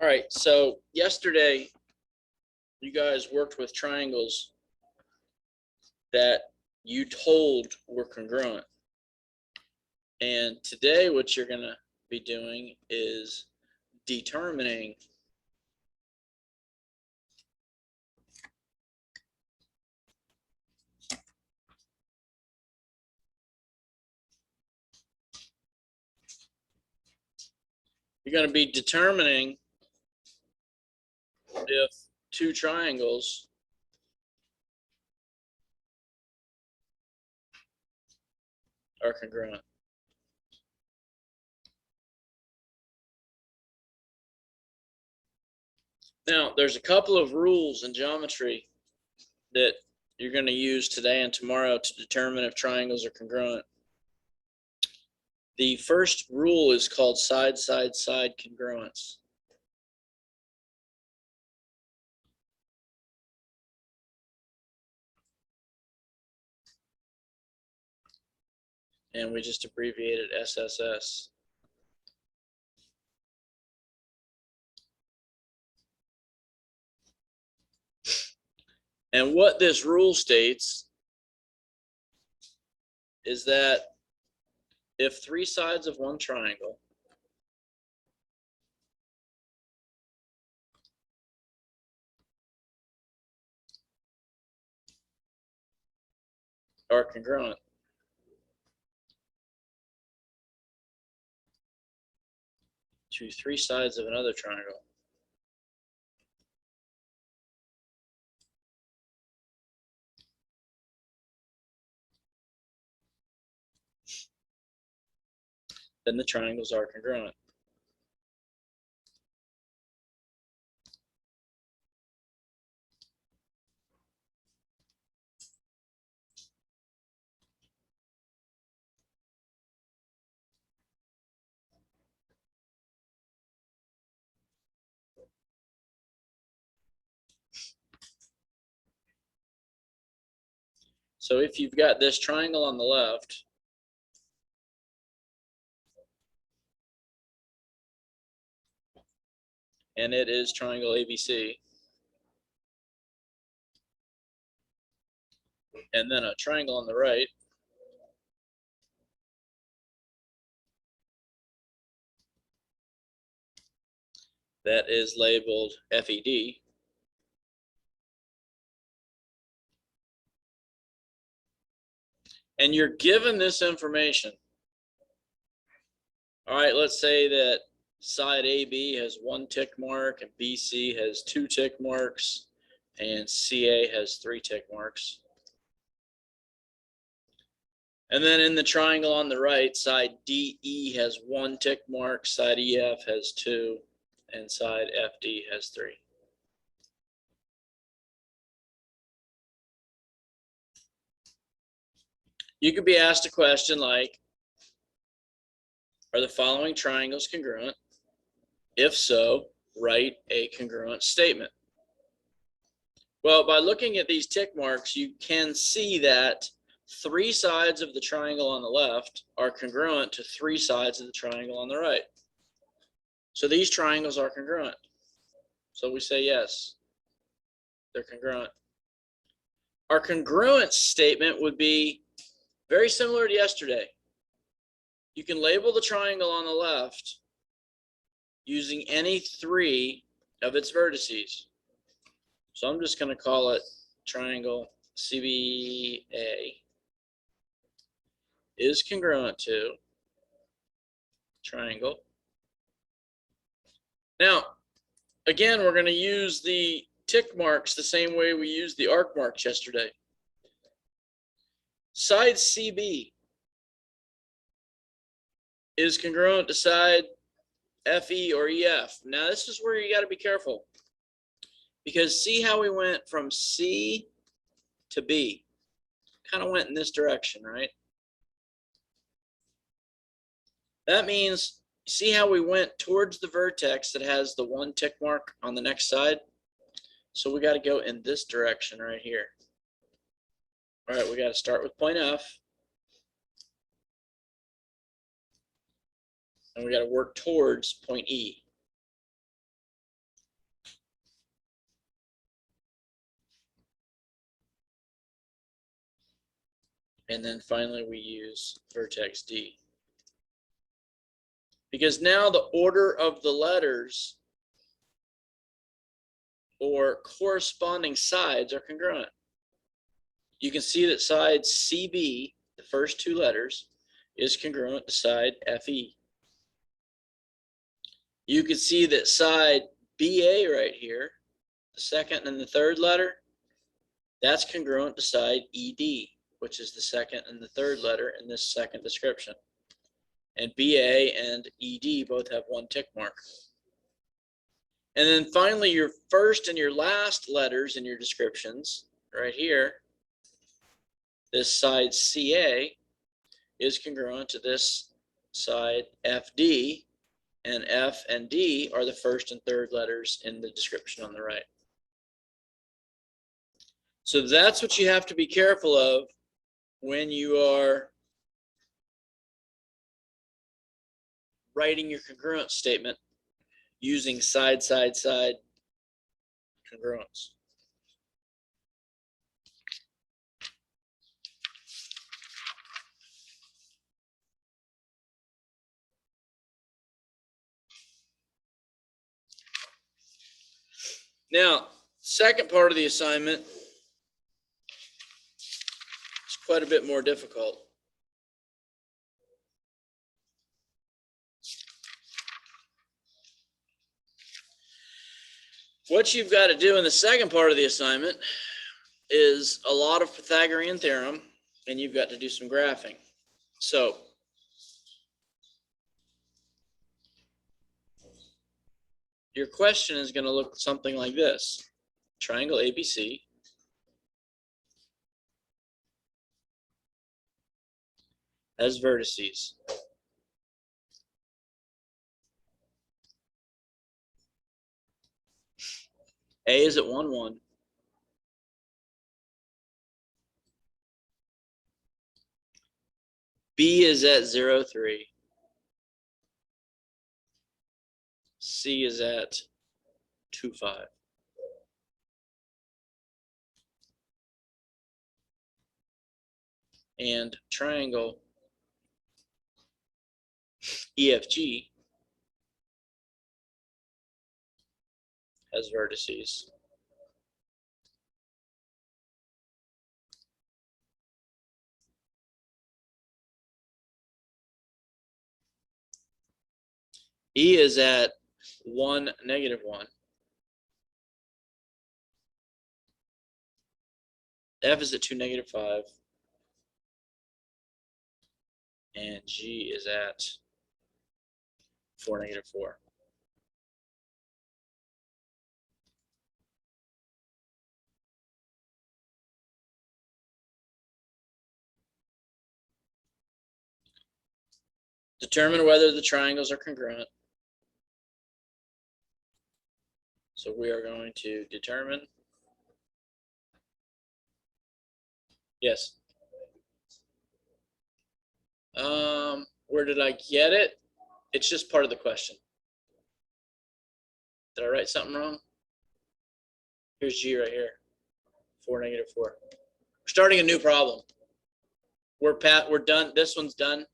All right, so yesterday you guys worked with triangles that you told were congruent. And today what you're going to be doing is determining if two triangles are congruent. Now, there's a couple of rules in geometry that you're going to use today and tomorrow to determine if triangles are congruent. The first rule is called side-side-side congruence. And we just abbreviated SSS. And what this rule states is that if three sides of one triangle are congruent, to three sides of another triangle, then the triangles are congruent. So if you've got this triangle on the left, and it is triangle ABC, and then a triangle on the right, that is labeled FED, and you're given this information. All right, let's say that side AB has one tick mark and BC has two tick marks and CA has three tick marks. And then in the triangle on the right, side DE has one tick mark, side EF has two, and side FD has three. You could be asked a question like, are the following triangles congruent? If so, write a congruent statement. Well, by looking at these tick marks, you can see that three sides of the triangle on the left are congruent to three sides of the triangle on the right. So these triangles are congruent. So we say yes, they're congruent. Our congruence statement would be very similar to yesterday. You can label the triangle on the left using any three of its vertices. So I'm just going to call it triangle CBA is congruent to triangle. Now, again, we're going to use the tick marks the same way we used the arc marks yesterday. Side CB is congruent to side FE or EF. Now, this is where you got to be careful, because see how we went from C to B? Kind of went in this direction, right? That means, see how we went towards the vertex that has the one tick mark on the next side? So we got to go in this direction right here. All right, we got to start with point F. And we got to work towards point E. And then finally we use vertex D. Because now the order of the letters or corresponding sides are congruent. You can see that side CB, the first two letters, is congruent to side FE. You can see that side BA right here, the second and the third letter, that's congruent to side ED, which is the second and the third letter in this second description. And BA and ED both have one tick mark. And then finally, your first and your last letters in your descriptions, right here, this side CA is congruent to this side FD, and F and D are the first and third letters in the description on the right. So that's what you have to be careful of when you are writing your congruence statement using side, side, side congruence. Now, second part of the assignment is quite a bit more difficult. What you've got to do in the second part of the assignment is a lot of Pythagorean theorem, and you've got to do some graphing. So, your question is going to look something like this. Triangle ABC has vertices. A is at 1, 1. B is at 0, 3. C is at 2, 5. And triangle EFG has vertices. E is at 1, negative 1. F is at 2, negative 5. And G is at 4, negative 4. Determine whether the triangles are congruent. So we are going to determine. Yes. Where did I get it? It's just part of the question. Did I write something wrong? Here's G right here. 4, negative 4. We're starting a new problem. We're done. This one's done.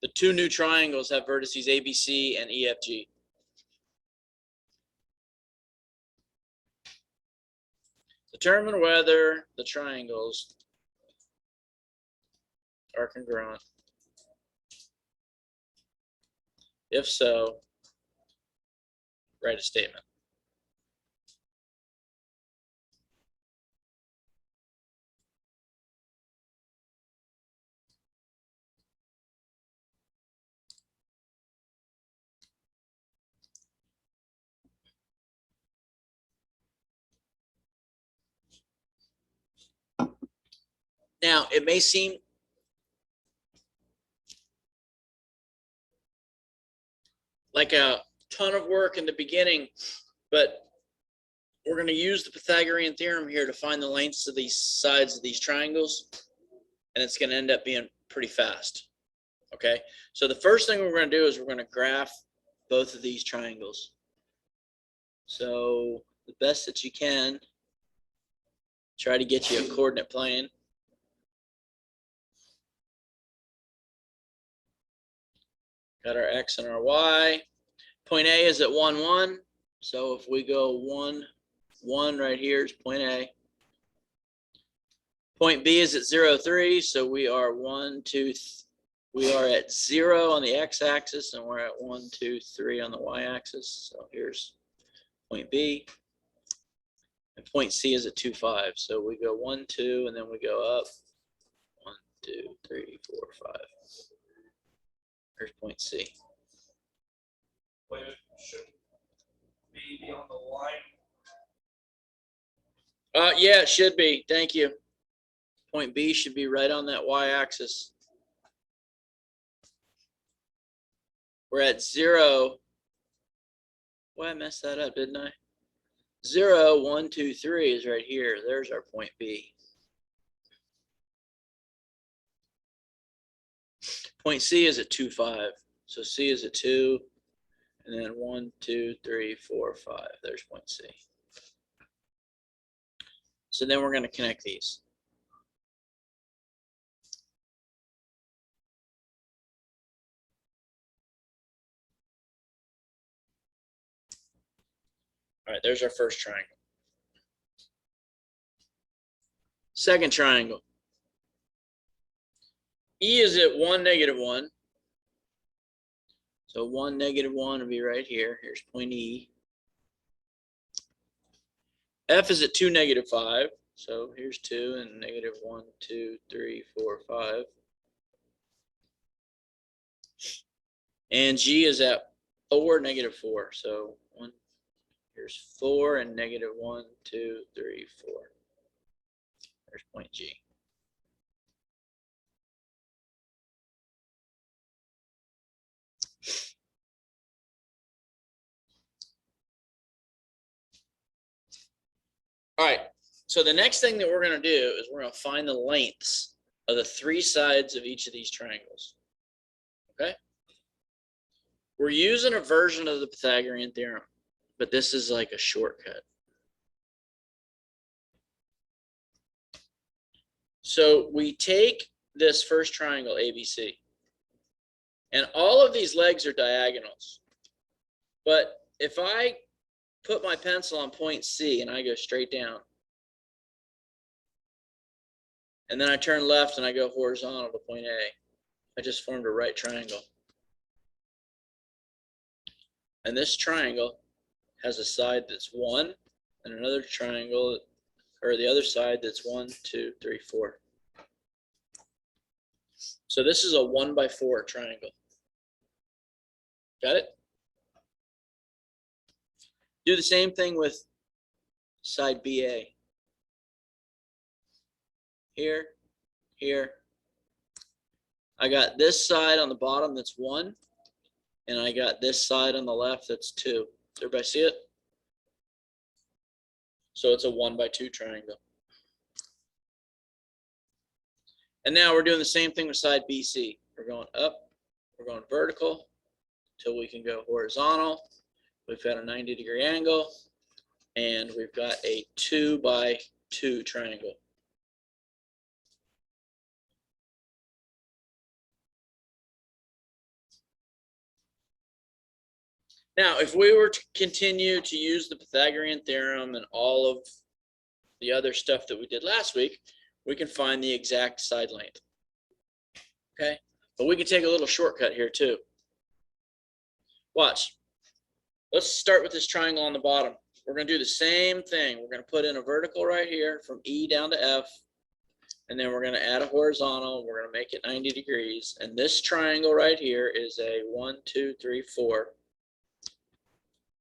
The two new triangles have vertices ABC and EFG. Determine whether the triangles are congruent. If so, write a statement. Now, it may seem like a ton of work in the beginning, but we're going to use the Pythagorean theorem here to find the lengths of these sides of these triangles, and it's going to end up being pretty fast. Okay, so the first thing we're going to do is we're going to graph both of these triangles. So the best that you can Try to get you a coordinate plane. Got our X and our Y. Point A is at 1, 1. So if we go 1, 1 right here is point A. Point B is at 0, 3. So we are 1, 2, we are at 0 on the x-axis, and we're at 1, 2, 3 on the y-axis. So here's point B. And point C is at 2, 5. So we go 1, 2, and then we go up 1, 2, 3, 4, 5. Here's point C. Wait, should B be on the line? Yeah, it should be. Thank you. Point B should be right on that y-axis. We're at 0. Well, I messed that up, didn't I? 0, 1, 2, 3 is right here. There's our point B. Point C is at 2, 5. So C is at 2. And then 1, 2, 3, 4, 5. There's point C. So then we're going to connect these. All right, there's our first triangle. Second triangle. E is at 1, negative 1. So 1, negative 1 will be right here. Here's point E. F is at 2, negative 5. So here's 2 and negative 1, 2, 3, 4, 5. And G is at 4, negative 4. So here's 4 and negative 1, 2, 3, 4. There's point G. All right, so the next thing that we're going to do is we're going to find the lengths of the 3 sides of each of these triangles. Okay? We're using a version of the Pythagorean theorem, but this is like a shortcut. So we take this first triangle, ABC, and all of these legs are diagonals. But if I put my pencil on point C and I go straight down, and then I turn left and I go horizontal to point A, I just formed a right triangle. And this triangle has a side that's 1 and another triangle, or the other side that's 1, 2, 3, 4. So this is a 1 by 4 triangle. Got it? Do the same thing with side BA. Here, here. I got this side on the bottom that's 1, and I got this side on the left that's 2. Does everybody see it? So it's a 1 by 2 triangle. And now we're doing the same thing with side BC. We're going up, we're going vertical until we can go horizontal. We've got a 90-degree angle, and we've got a 2 by 2 triangle. Now, if we were to continue to use the Pythagorean theorem and all of the other stuff that we did last week, we can find the exact side length. Okay, but we can take a little shortcut here too. Watch. Let's start with this triangle on the bottom. We're going to do the same thing. We're going to put in a vertical right here from E down to F, and then we're going to add a horizontal. We're going to make it 90 degrees. And this triangle right here is a 1, 2, 3, 4.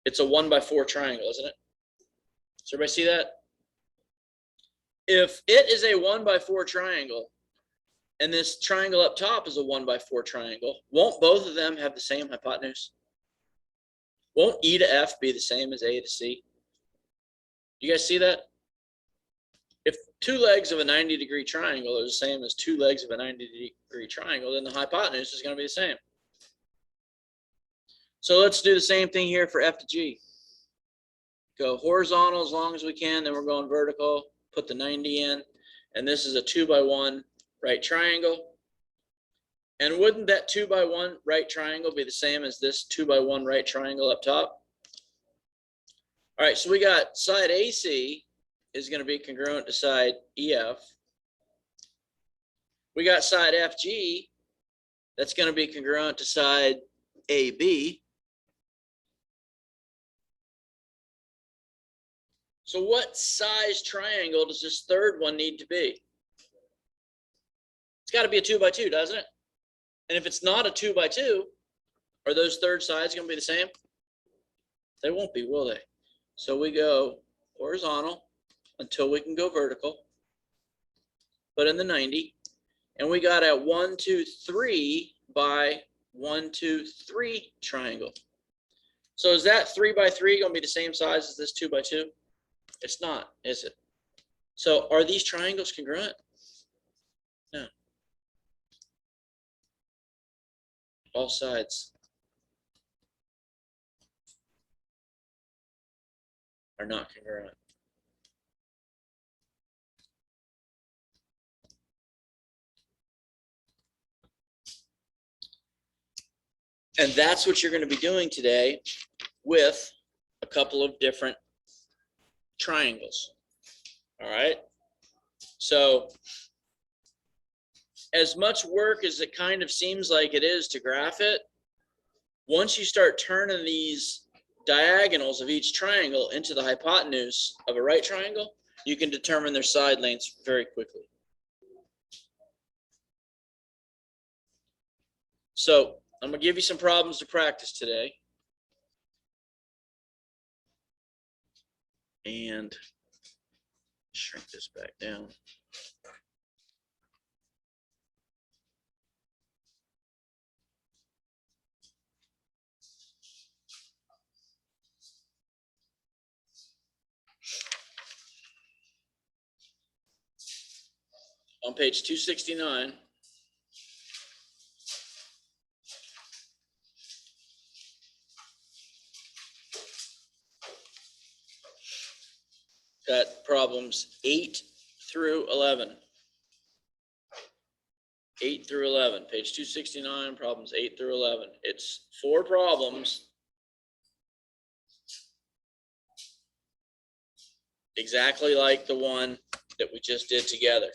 It's a 1 by 4 triangle, isn't it? Does everybody see that? If it is a 1 by 4 triangle, and this triangle up top is a 1 by 4 triangle, won't both of them have the same hypotenuse? Won't E to F be the same as A to C? You guys see that? If 2 legs of a 90-degree triangle are the same as 2 legs of a 90-degree triangle, then the hypotenuse is going to be the same. So let's do the same thing here for F to G. Go horizontal as long as we can, then we're going vertical, put the 90 in, and this is a 2x1 right triangle. And wouldn't that 2x1 right triangle be the same as this 2x1 right triangle up top? All right, so we got side AC is going to be congruent to side EF. We got side FG that's going to be congruent to side AB. So what size triangle does this third one need to be? It's got to be a 2x2, doesn't it? And if it's not a 2x2, are those third sides going to be the same? They won't be, will they? So we go horizontal until we can go vertical. Put in the 90. And we got a 1, 2, 3 by 1, 2, 3 triangle. So is that 3x3 going to be the same size as this 2x2? It's not, is it? So are these triangles congruent? No. All sides are not congruent. And that's what you're going to be doing today with a couple of different triangles. All right. So as much work as it kind of seems like it is to graph it, once you start turning these diagonals of each triangle into the hypotenuse of a right triangle, you can determine their side lengths very quickly. So I'm going to give you some problems to practice today. And shrink this back down. On page 269, got problems 8 through 11. 8 through 11, page 269, problems 8 through 11. It's 4 problems exactly like the one that we just did together.